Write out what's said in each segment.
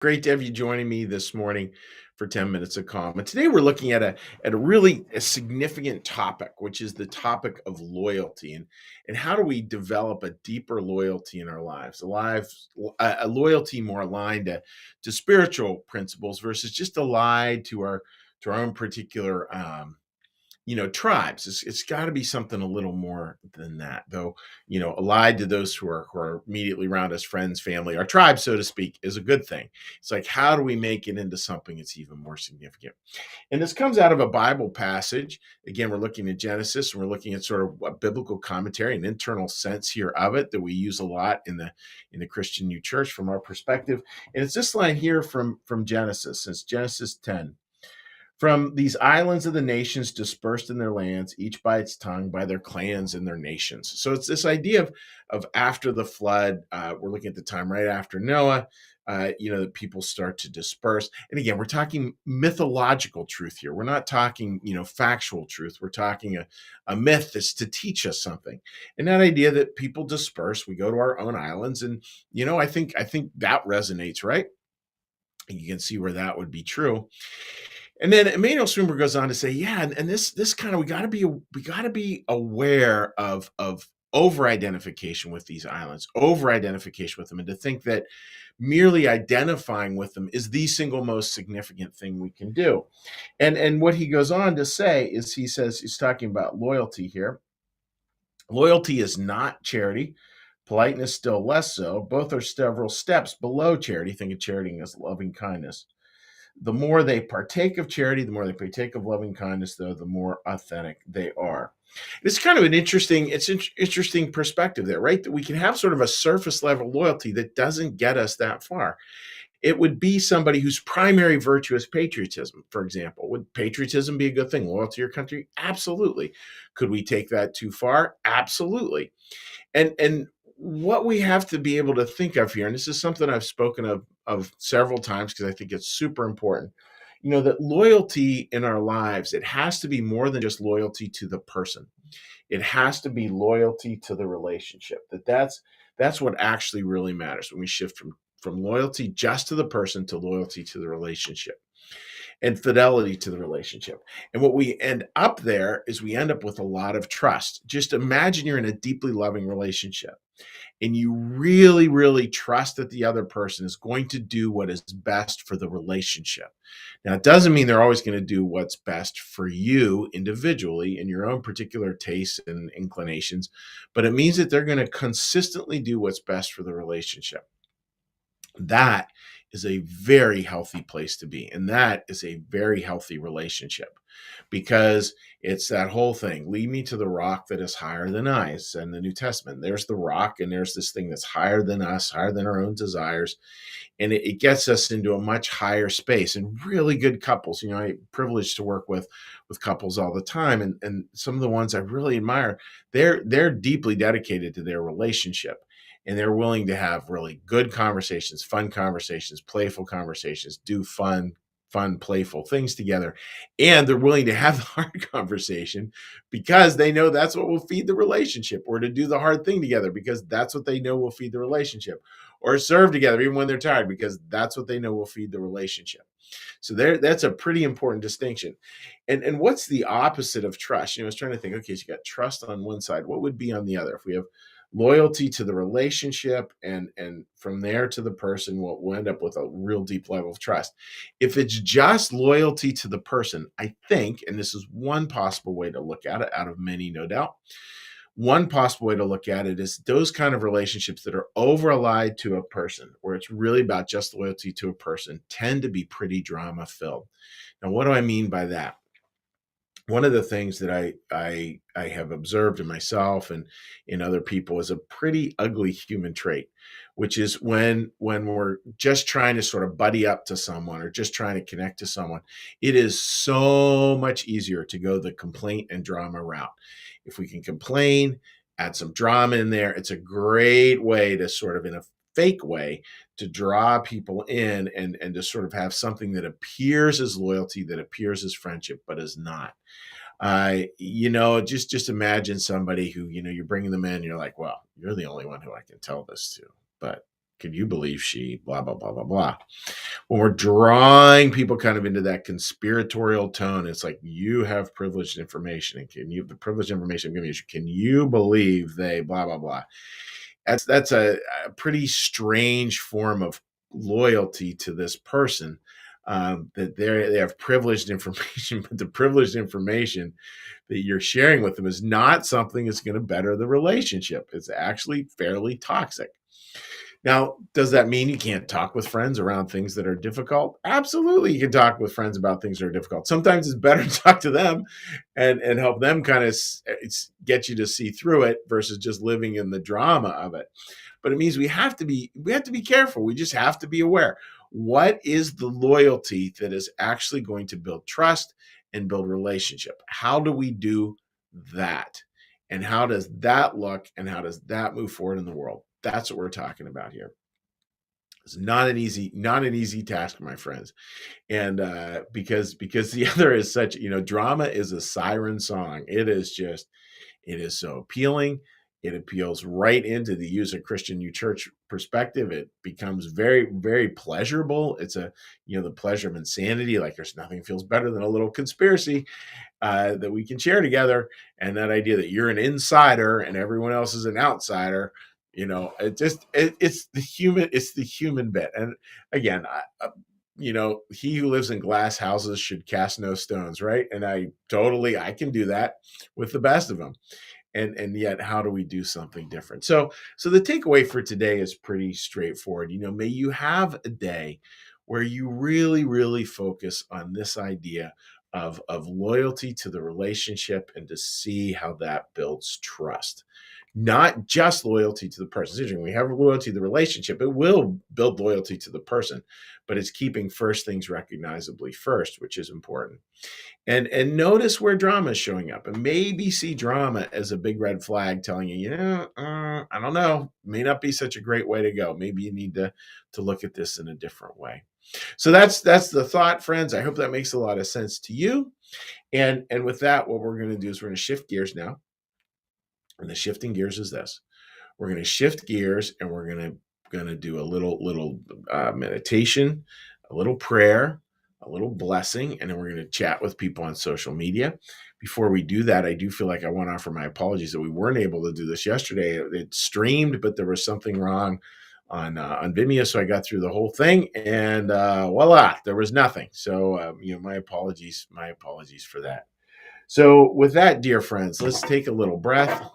Great to have you joining me this morning for 10 minutes of calm. And today we're looking at a really a significant topic, which is the topic of loyalty and how do we develop a deeper loyalty in our lives, a loyalty more aligned to spiritual principles versus just allied to our own particular tribes. It's got to be something a little more than that, though. Allied to those who are immediately around us, friends, family, our tribe, so to speak, is a good thing. It's like, how do we make it into something that's even more significant? And this comes out of a Bible passage. Again, we're looking at Genesis, and we're looking at sort of a biblical commentary, an internal sense here of it that we use a lot in the Christian New Church from our perspective. And it's this line here from Genesis, since Genesis 10. From these islands of the nations dispersed in their lands, each by its tongue, by their clans and their nations. So it's this idea of after the flood. We're looking at the time right after Noah. That people start to disperse. And again, we're talking mythological truth here. We're not talking, factual truth. We're talking a myth that's to teach us something. And that idea that people disperse, we go to our own islands, and I think that resonates, right? You can see where that would be true. And then Emmanuel Swinburne goes on to say, yeah, and this kind of we got to be aware of over identification with these islands, over identification with them, and to think that merely identifying with them is the single most significant thing we can do. And what he goes on to say is, he says, he's talking about loyalty here. Loyalty is not charity. Politeness still less so. Both are several steps below charity. Think of charity as loving kindness. The more they partake of charity, the more they partake of loving kindness, though, the more authentic they are. It's kind of interesting perspective there, right? That we can have sort of a surface level loyalty that doesn't get us that far. It would be somebody whose primary virtue is patriotism, for example. Would patriotism be a good thing? Loyal to your country? Absolutely. Could we take that too far? Absolutely. And what we have to be able to think of here, and this is something I've spoken of several times because I think it's super important, that loyalty in our lives, it has to be more than just loyalty to the person. It has to be loyalty to the relationship. That's what actually really matters when we shift from loyalty just to the person to loyalty to the relationship and fidelity to the relationship. And what we end up there is we end up with a lot of trust. Just imagine you're in a deeply loving relationship and you really, really trust that the other person is going to do what is best for the relationship. Now, it doesn't mean they're always going to do what's best for you individually in your own particular tastes and inclinations, but it means that they're going to consistently do what's best for the relationship. That is a very healthy place to be. And that is a very healthy relationship because it's that whole thing. Lead me to the rock that is higher than I. It's in the New Testament. There's the rock, and there's this thing that's higher than us, higher than our own desires. And it gets us into a much higher space. And really good couples, I'm privileged to work with couples all the time. And some of the ones I really admire, they're deeply dedicated to their relationship, and they're willing to have really good conversations, fun conversations, playful conversations, do fun, playful things together. And they're willing to have the hard conversation because they know that's what will feed the relationship, or to do the hard thing together because that's what they know will feed the relationship, or serve together even when they're tired because that's what they know will feed the relationship. So that's a pretty important distinction. And what's the opposite of trust? I was trying to think, okay, so you got trust on one side. What would be on the other? If we have loyalty to the relationship, and from there to the person, we'll end up with a real deep level of trust. If it's just loyalty to the person, I think, and this is one possible way to look at it out of many, no doubt, one possible way to look at it is those kind of relationships that are over allied to a person, where it's really about just loyalty to a person, tend to be pretty drama filled. Now, what do I mean by that? One of the things that I have observed in myself and in other people is a pretty ugly human trait, which is when we're just trying to sort of buddy up to someone or just trying to connect to someone, it is so much easier to go the complaint and drama route. If we can complain, add some drama in there, it's a great way to sort of, in a fake way, to draw people in and to sort of have something that appears as loyalty, that appears as friendship, but is not. Just imagine somebody who, you're bringing them in, you're like, well, you're the only one who I can tell this to, but Can you believe she blah, blah, blah, blah, blah. When we're drawing people kind of into that conspiratorial tone, it's like, you have privileged information, and can you, the privileged information I'm giving you, can you believe they blah, blah, blah. That's a pretty strange form of loyalty to this person, that they have privileged information, but the privileged information that you're sharing with them is not something that's going to better the relationship. It's actually fairly toxic. Now, does that mean you can't talk with friends around things that are difficult? Absolutely, you can talk with friends about things that are difficult. Sometimes it's better to talk to them and help them kind of get you to see through it versus just living in the drama of it. But it means we have to be careful. We just have to be aware. What is the loyalty that is actually going to build trust and build relationship? How do we do that? And how does that look, and how does that move forward in the world? That's what we're talking about here. It's not an easy task, my friends. And because the other is such, drama is a siren song. It is so appealing. It appeals right into the use of Christian New Church perspective. It becomes very, very pleasurable. It's the pleasure of insanity. Like, there's nothing feels better than a little conspiracy that we can share together. And that idea that you're an insider and everyone else is an outsider, it's the human bit. And again, he who lives in glass houses should cast no stones, right? And I can do that with the best of them. And yet, how do we do something different? So the takeaway for today is pretty straightforward. May you have a day where you really, really focus on this idea of loyalty to the relationship, and to see how that builds trust. Not just loyalty to the person. It's interesting. We have loyalty to the relationship. It will build loyalty to the person, but it's keeping first things recognizably first, which is important. And notice where drama is showing up, and maybe see drama as a big red flag telling you, I don't know, may not be such a great way to go. Maybe you need to look at this in a different way. So that's the thought, friends. I hope that makes a lot of sense to you. And with that, what we're going to do is we're going to shift gears now. And the shifting gears is this: we're going to shift gears, and we're going to do a little meditation, a little prayer, a little blessing, and then we're going to chat with people on social media. Before we do that, I do feel like I want to offer my apologies that we weren't able to do this yesterday. It streamed, but there was something wrong on Vimeo, so I got through the whole thing, and voila, there was nothing. So my apologies for that. So with that, dear friends, let's take a little breath.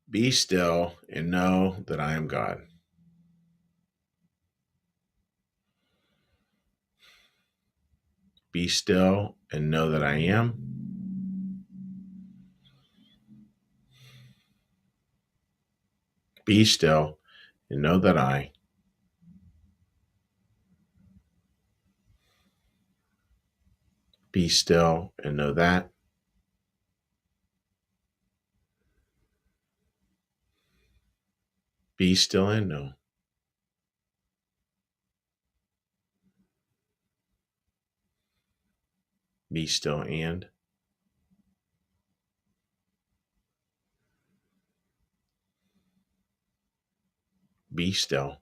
Be still and know that I am God. Be still and know that I am. Be still and know that I. Be still and know that. Be still and know. Be still and. Be still.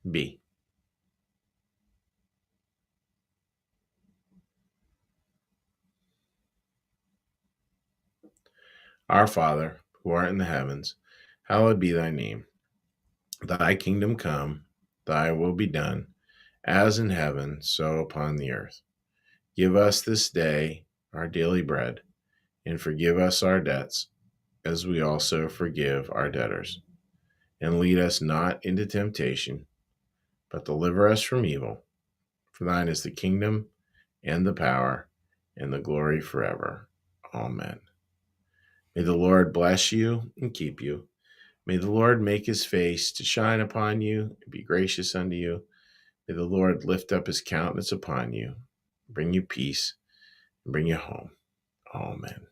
Be. Our Father, who art in the heavens, hallowed be thy name. Thy kingdom come, thy will be done, as in heaven, so upon the earth. Give us this day our daily bread, and forgive us our debts, as we also forgive our debtors. And lead us not into temptation, but deliver us from evil. For thine is the kingdom, and the power, and the glory forever. Amen. May the Lord bless you and keep you. May the Lord make his face to shine upon you and be gracious unto you. May the Lord lift up his countenance upon you, bring you peace, and bring you home. Amen.